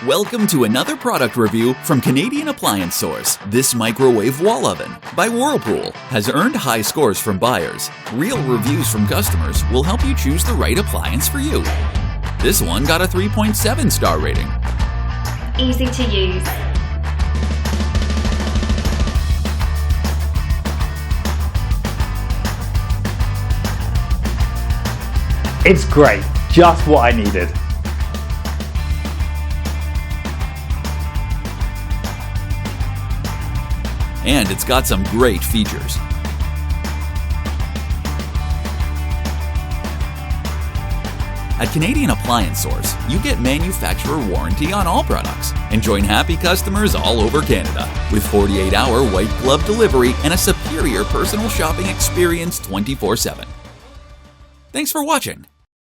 Welcome to another product review from Canadian Appliance Source. This microwave wall oven by Whirlpool has earned high scores from buyers. Real reviews from customers will help you choose the right appliance for you. This one got a 3.7 star rating. Easy to use. It's great, just what I needed. And it's got some great features. At Canadian Appliance Source, you get manufacturer warranty on all products and join happy customers all over Canada with 48-hour white glove delivery and a superior personal shopping experience 24/7. Thanks for watching.